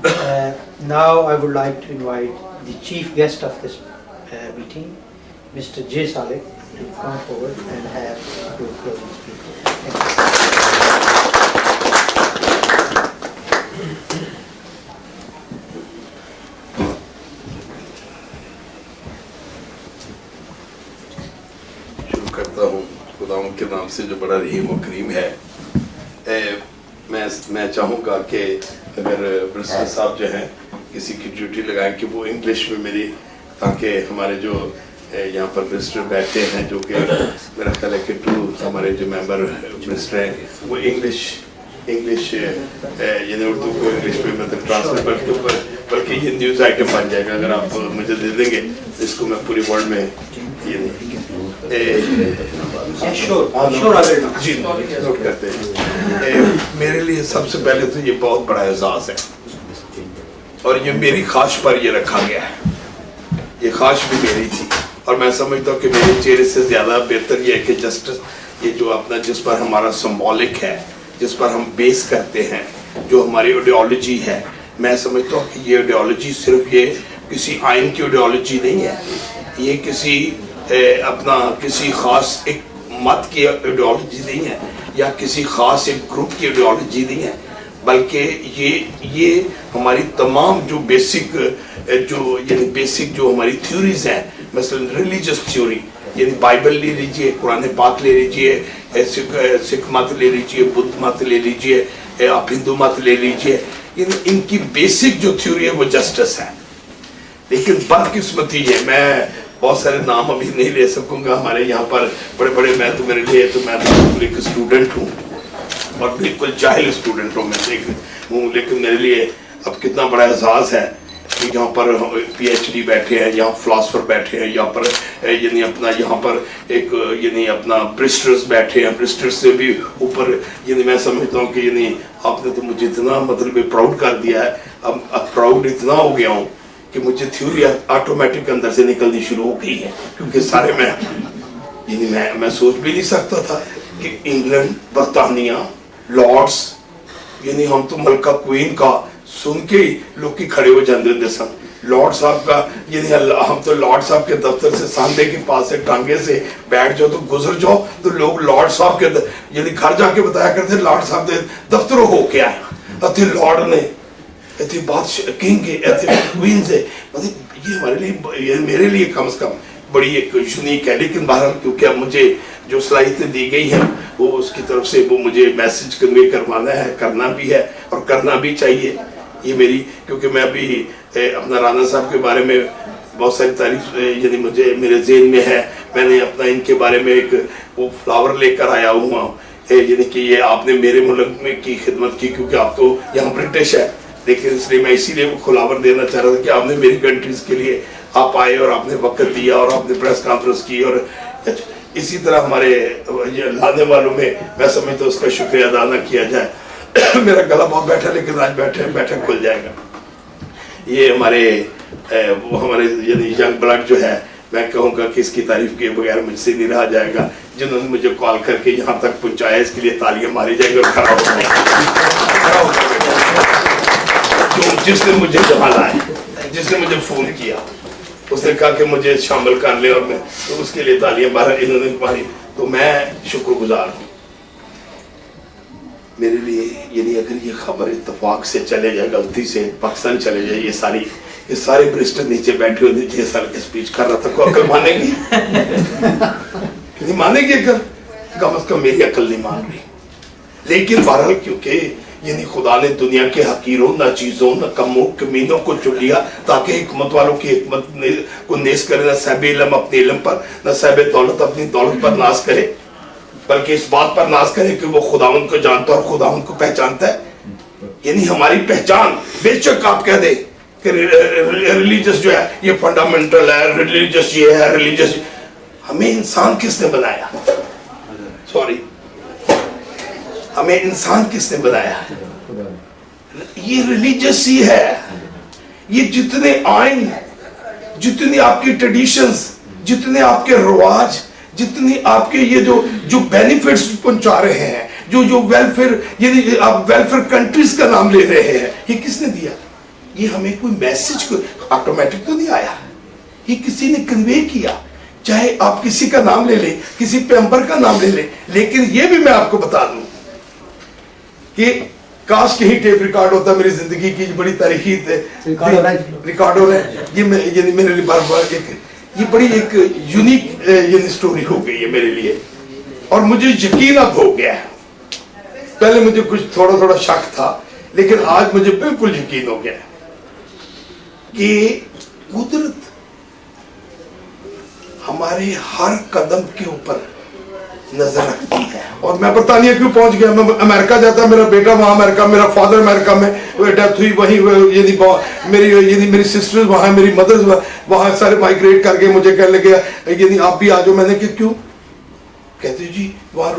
Now I would like to invite the chief guest of this meeting, Mr. J. Saleh, to come forward and have a closing speech. Thank you. शुरू करता हूँ खुदावंद के नाम से जो बड़ा रहीम और करीम है। मैं चाहूँगा कि अगर ब्रिस्टर साहब जो हैं किसी की ड्यूटी लगाएं कि वो इंग्लिश में मेरी, ताकि हमारे जो यहाँ पर ब्रिस्टर बैठे हैं जो कि मेरा ख्याल है कि 2 हमारे जो मेंबर ब्रिस्टर हैं वो इंग्लिश यानी उर्दू को इंग्लिश में मतलब ट्रांसलेट बल्कि ये न्यूज़ आइटम बन जाएगा अगर आप मुझे दे देंगे इसको मैं पूरी वर्ल्ड में जी नोट करते हैं। मेरे लिए सबसे पहले तो ये बहुत बड़ा एहसास है और ये मेरी ख्वाहिश पर ये रखा गया है। ये ख्वाहिश भी मेरी थी और मैं समझता हूँ कि मेरे चेहरे से ज़्यादा बेहतर ये है कि जस्टिस ये जो अपना जिस पर हमारा सिंबॉलिक है, जिस पर हम बेस करते हैं, जो हमारी आइडियोलॉजी है, मैं समझता हूँ कि ये आइडियोलॉजी सिर्फ ये किसी आइन की आइडियोलॉजी नहीं है, ये किसी अपना किसी ख़ास एक मत की आइडियोलॉजी नहीं है या किसी ख़ास एक ग्रुप की आइडियोलॉजी नहीं है, बल्कि ये हमारी तमाम जो बेसिक जो हमारी थ्योरीज हैं, मसलन रिलीजियस थ्योरी यानी बाइबल ले लीजिए, कुरान पाक ले लीजिए, सिख मत ले लीजिए, बुद्ध मत ले लीजिए, आप हिंदू मत ले लीजिए, इनकी बेसिक जो थ्योरी है वो जस्टिस है। लेकिन बदकिस्मती है, मैं बहुत सारे नाम अभी नहीं ले सकूंगा, हमारे यहाँ पर बड़े मैं तो मेरे लिए तो मैं तो एक स्टूडेंट हूँ और बिल्कुल जाहिल स्टूडेंट हूँ मैं, लेकिन मेरे लिए अब कितना बड़ा एहसास है कि यहाँ पर PhD बैठे हैं, यहाँ फिलासफर बैठे हैं, यहाँ पर यानी अपना यहाँ पर एक यानी अपना ब्रिस्टर्स बैठे हैं, ब्रिस्टर्स से भी ऊपर यानी मैं समझता हूँ कि यानी आपने तो मुझे इतना मतलब प्राउड कर दिया है, अब प्राउड इतना हो गया हूँ कि मुझे थ्योरी ऑटोमेटिक अंदर से निकलनी शुरू हो गई है, क्योंकि सारे मैं सोच भी नहीं सकता था कि इंग्लैंड, बरतानिया, लॉर्ड्स यानी हम तो मलका क्वीन का सुन के ही लोग की खड़े हो जाते होते सन, लॉर्ड साहब का यानी हम तो लॉर्ड साहब के दफ्तर से सांधे के पास से टांगे से बैठ जाओ तो गुजर जाओ तो लोग लॉर्ड साहब के यानी घर जाके बताया करते लॉर्ड साहब के दफ्तर हो के आए अति लॉर्ड ने इतनी बात किंग के क्वीन से, मतलब ये हमारे लिए मेरे लिए कम से कम बड़ी एक यूनिक है। लेकिन बहरहाल क्योंकि अब मुझे जो सलाहियतें दी गई हैं वो उसकी तरफ से वो मुझे मैसेज कन्वे करवाना है, करना भी है और करना भी चाहिए। ये मेरी क्योंकि मैं अभी अपना राना साहब के बारे में बहुत सारी तारीफ यानी मुझे मेरे जेहन में है, मैंने अपना इनके बारे में एक वो फ्लावर लेकर आया हुआ यानी कि ये आपने मेरे मुल्क में की खिदमत की, क्योंकि आप तो यहाँ ब्रिटिश है, लेकिन इसलिए मैं इसीलिए वो खुलावर देना चाह रहा था कि आपने मेरी कंट्रीज के लिए आप आए और आपने वक्त दिया और आपने प्रेस कॉन्फ्रेंस की और इसी तरह हमारे लाने वालों में मैं समझता हूँ उसका शुक्रिया अदा ना किया जाए। मेरा गला बहुत बैठा, लेकिन आज बैठे खुल जाएगा। ये हमारे यानी यंग ब्लड जो है, मैं कहूँगा कि इसकी तारीफ के बगैर मुझसे नहीं रहा जाएगा। जिन्होंने मुझे कॉल करके यहाँ तक पहुँचाया इसके लिए तालियां मारी जाएंगी और खड़ा हो जिसने मुझे जहाँ लाए, जिसने मुझे फोन किया, उसने कहा कि मुझे शामिल कर ले और मैं तो उसके लिए तालियां बाहर इन्होंने मारी, तो मैं शुक्रगुजार हूँ। मेरे लिए यानी अगर ये खबर इत्तेफाक से चले जाए, गलती से पाकिस्तान चले जाए, ये सारे ब्रिस्टर नीचे बैठे हुए 6 साल की स्पीच कर रहा था, को अकल मानेगी? नहीं मानेगी अकल, कम से कम मेरी अकल नहीं मान रही। लेकिन बहरहाल क्योंकि यानी खुदा ने दुनिया के हकीरों, नाचीजों, नकम्मों, कमीनों को चुन लिया ताकि हिकमत वालों की हिकमत को नेस करे, न साहिब इल्म अपने इल्म पर, न साहिब दौलत अपनी दौलत पर नाज करे, बल्कि इस बात पर नाज करे कि वो खुदावंद को जानता है और खुदावंद को पहचानता है। यानी हमारी पहचान, बेशक आप कह दे कि रिलीजियस जो है ये फंडामेंटल है, रिलीजियस ये है, रिलीजियस, हमें इंसान किसने बनाया? सॉरी, हमें इंसान किसने बनाया? ये रिलीजियस ही है। ये जितने आइन, जितनी आपकी ट्रेडिशंस, जितने आपके रिवाज, जितनी आपके ये जो बेनिफिट्स पहुंचा रहे हैं, जो वेलफेयर, यानी आप वेलफेयर कंट्रीज का नाम ले रहे हैं, ये किसने दिया? ये हमें कोई मैसेज ऑटोमेटिक तो नहीं आया, ये किसी ने कन्वे किया। चाहे आप किसी का नाम ले लें, किसी पैगंबर का नाम ले लें, लेकिन ये भी मैं आपको बता दूं कि काश कहीं टेप रिकॉर्ड होता मेरी जिंदगी की बड़ी तारीखी रिकॉर्ड हो रहा है। ये मेरे लिए बार बार ये बड़ी एक यूनिक स्टोरी हो गई है मेरे लिए, और मुझे यकीन अब हो गया है। पहले मुझे कुछ थोड़ा थोड़ा शक था, लेकिन आज मुझे बिल्कुल यकीन हो गया कि कुदरत हमारे हर कदम के ऊपर नजर रखती है। और मैं बरतानिया क्यों पहुंच गया, मैं अमेरिका जाता, मेरा बेटा वहां अमेरिका, मेरा फादर अमेरिका में डेथ हुई, वही मेरी सिस्टर्स वहां, मेरी मदर्स वहां, सारे माइग्रेट करके मुझे कहने लगे आप भी आ जाओ। मैंने कहा क्यों? कहते जी वहां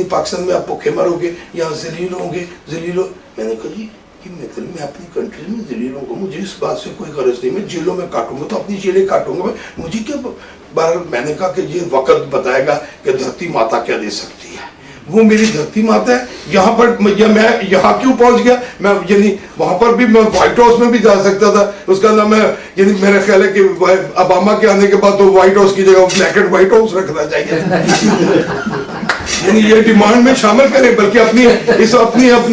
पाकिस्तान में आप भूखे मरोगे, यहाँ जलील होंगे, जलील हो। मैंने कहा जी मतलब मैं अपनी कंट्री में जलील होगा, मुझे इस बात से कोई गरज नहीं, मैं जेलों में काटूंगा तो अपनी जेलें काटूंगा, मुझे क्या बार। मैंने कहा कि ये वक्त बताएगा कि धरती माता क्या दे सकती है, वो मेरी धरती माता है। यहाँ पर मैं यहाँ क्यों पहुंच गया, मैं वहां पर भी मैं व्हाइट हाउस में भी जा सकता था, उसका नाम है मेरा ख्याल है कि ओबामा के आने के बाद तो व्हाइट हाउस की जगह ब्लैक एंड व्हाइट हाउस रखना चाहिए। ये डिमांड में शामिल करें, बल्कि अपनी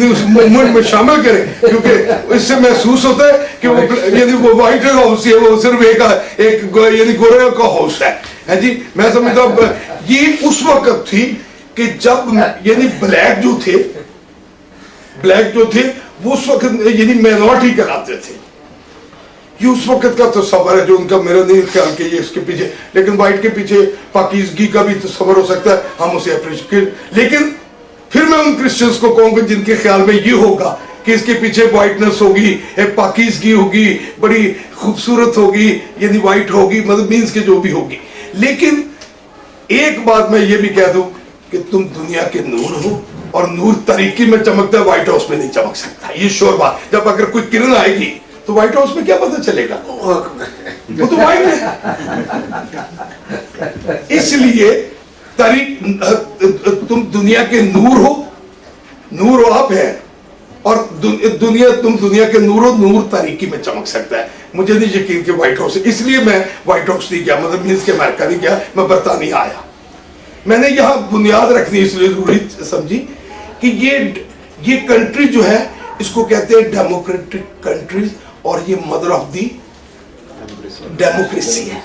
उस मूवमेंट में शामिल करें, क्योंकि इससे महसूस होता है कि वो व्हाइट हाउस है, वो सिर्फ एक गोरे का हाउस है जी। मैं समझता हूँ ये उस वक्त थी कि जब ब्लैक जो थे वो उस वक्त माइनॉरिटी कहलाते थे। ये उस वक्त का तस्वर है जो उनका, मेरा नहीं ख्याल कि ये इसके पीछे, लेकिन व्हाइट के पीछे पाकिज़गी का भी तस्वर हो सकता है, हम उसे अप्रिशिएट। लेकिन फिर मैं उन क्रिश्चियंस को कहूंगा जिनके ख्याल में ये होगा कि इसके पीछे व्हाइटनेस होगी, एक पाकिज़गी होगी, बड़ी खूबसूरत होगी, यानी व्हाइट होगी, मतलब मीन्स के जो भी होगी। लेकिन एक बात मैं ये भी कह दूं कि तुम दुनिया के नूर हो, और नूर तरीकी में चमकता है, व्हाइट हाउस में नहीं चमक सकता, ये श्योर बात। जब अगर कोई किरण आएगी तो व्हाइट हाउस में क्या पता चलेगा, वो तो व्हाइट है। इसलिए तुम दुनिया के नूर हो आप है, और तुम दुनिया के नूर हो, नूर तारीकी में चमक सकता है। मुझे नहीं यकीन कि व्हाइट हाउस है, इसलिए मैं व्हाइट हाउस नहीं गया, मतलब मीन्स के अमेरिका नहीं गया, मैं बरतानिया आया। मैंने यहाँ बुनियाद रखनी इसलिए जरूरी समझी कि ये कंट्री जो है इसको कहते हैं डेमोक्रेटिक कंट्रीज, और ये मदर ऑफ दी डेमोक्रेसी है।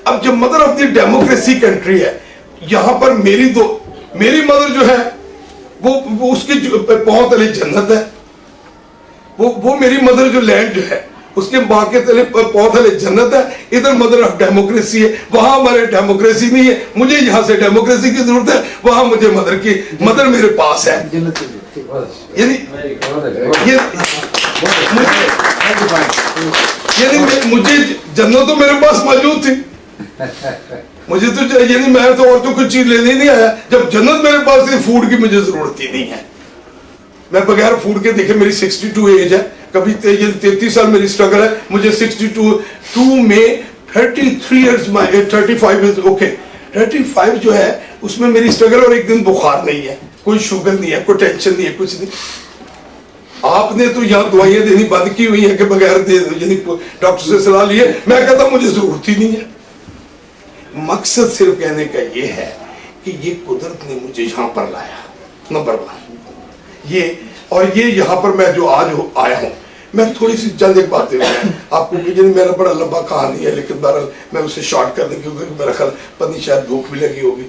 अब जब mother of the democracy country है, यहां पर मेरी मदर जो है वो उसकी पांव तले जन्नत है, वो मेरी मदर जो लैंड जो है उसके मां के तले पांव तले जन्नत है। इधर मदर ऑफ डेमोक्रेसी है, वहां हमारे डेमोक्रेसी नहीं है, मुझे यहां से डेमोक्रेसी की जरूरत है, वहां मुझे मदर मेरे पास है। मुझे जन्नत तो मेरे पास मौजूद थी, मुझे तो मैं तो और तो कुछ चीज लेने नहीं आया। जब जन्नत मेरे पास थी, फूड की मुझे जरूरत ही नहीं है। मैं बगैर फूड के देखे, मेरी 62 एज है, कभी 33 साल मेरी स्ट्रगल है, मुझे 62 में 33 इयर्स 35 ओके 35 जो है उसमें मेरी स्ट्रगल, और एक दिन बुखार नहीं है, कोई शुगर नहीं है, कोई टेंशन नहीं है, कुछ नहीं। आपने तो यहाँ दवाइयां देनी बंद की हुई है कि बगैर डॉक्टर से सलाह लिए। मैं कहता मुझे जरूरत ही नहीं है। मकसद सिर्फ कहने का ये है कि ये कुदरत ने मुझे यहाँ पर लाया, नंबर 1 ये, और ये यहाँ पर मैं जो आज आया हूँ, मैं थोड़ी सी चंद एक बातें आपको, मेरा बड़ा लंबा कहानी है, लेकिन बहरहाल मैं उसे शॉर्ट कर दूँ क्योंकि मेरा ख्याल पत्नी शायद भूख भी लगी होगी,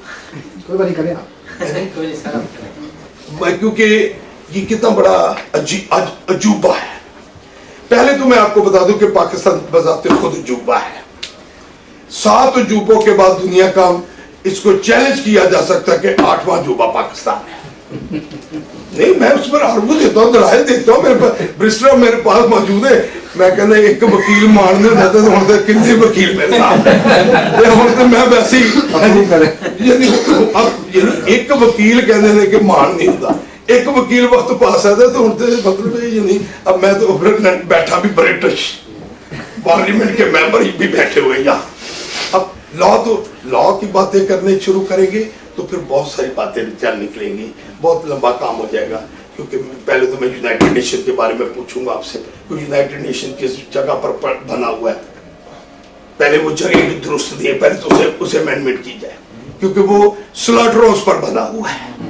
क्योंकि ये कितना बड़ा अजूबा है। पहले तो मैं आपको बता दूं कि पाकिस्तान बजाते खुद अजूबा है। 7 अजूबों के बाद दुनिया का इसको चैलेंज किया जा सकता है कि 8वां अजूबा पाकिस्तान है। नहीं, मैं उस पर आर्गू देता हूँ, दलाइल देता हूँ, मेरे पास ब्रिस्टर मेरे पास मौजूद है। मैं कहना एक वकील मारने देते तो हम कितने वकील मेरे साथ तो मैं वैसे ही एक वकील कहने कि मान नहीं होता, एक वकील वक्त पास आता तो मतलब ये नहीं। अब मैं तो बैठा भी ब्रिटिश पार्लियामेंट के मेंबर भी बैठे हुए यहाँ। अब लॉ की बातें करने शुरू करेंगे तो फिर बहुत सारी बातें चल निकलेंगी, बहुत लंबा काम हो जाएगा। क्योंकि पहले तो मैं यूनाइटेड नेशन के बारे में पूछूंगा आपसे, क्योंकि यूनाइटेड नेशन किस जगह पर बना हुआ है, पहले वो जगह दुरुस्त नहीं है, पहले तो उसे अमेंडमेंट की जाए, क्योंकि वो स्लॉटर हाउस पर बना हुआ है।